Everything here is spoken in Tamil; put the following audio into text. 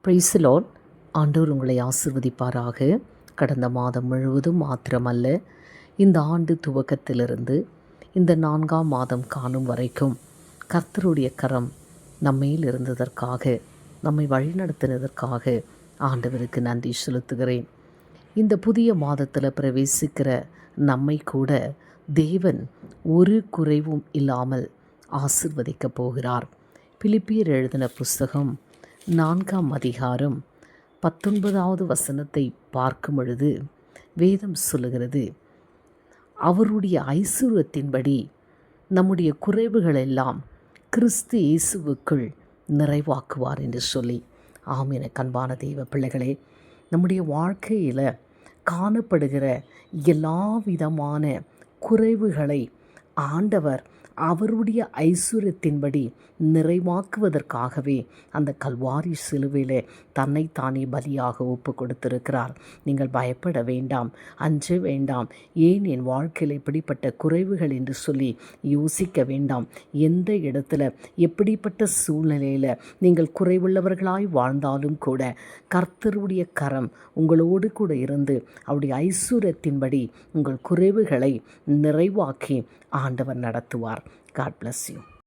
Praise the Lord. ஆண்டவர் உங்களை ஆசீர்வதிப்பாராக. கடந்த மாதம் முழுவதும் மாத்திரமல்ல, இந்த ஆண்டு துவக்கத்திலிருந்து இந்த 4ஆம் மாதம் காணும் வரைக்கும் கர்த்தருடைய கரம் நம்மேல் இருந்ததற்காக, நம்மை வழிநடத்தினதற்காக ஆண்டவருக்கு நன்றி செலுத்துகிறேன். இந்த புதிய மாதத்தில் பிரவேசிக்கிற நம்மை கூட தேவன் ஒரு குறைவும் இல்லாமல் ஆசீர்வதிக்கப் போகிறார். பிலிப்பியர் எழுதின புஸ்தகம் 4ஆம் அதிகாரம் 19வது வசனத்தை பார்க்கும் பொழுது வேதம் சொல்லுகிறது, அவருடைய ஐசுவத்தின்படி நம்முடைய குறைவுகள் எல்லாம் கிறிஸ்து இயேசுவுக்குள் நிறைவாக்குவார் என்று சொல்லி. ஆமென். அன்பான தெய்வ பிள்ளைகளே, நம்முடைய வாழ்க்கையில் காணப்படுகிற எல்லா விதமான குறைவுகளை ஆண்டவர் அவருடைய ஐசுவரியத்தின்படி நிறைவாக்குவதற்காகவே அந்த கல்வாரி சிலுவையில் தன்னைத்தானே பலியாக ஒப்பு கொடுத்திருக்கிறார். நீங்கள் பயப்பட வேண்டாம், அஞ்ச வேண்டாம். ஏன் என் வாழ்க்கையில் இப்படிப்பட்ட குறைவுகள் என்று சொல்லி யோசிக்க வேண்டாம். எந்த இடத்துல எப்படிப்பட்ட சூழ்நிலையில் நீங்கள் குறைவுள்ளவர்களாய் வாழ்ந்தாலும் கூட கர்த்தருடைய கரம் உங்களோடு கூட இருந்து அவருடைய ஐசுவரியத்தின்படி உங்கள் குறைவுகளை நிறைவாக்கி ஆண்டவர் நடத்துவார். God bless you.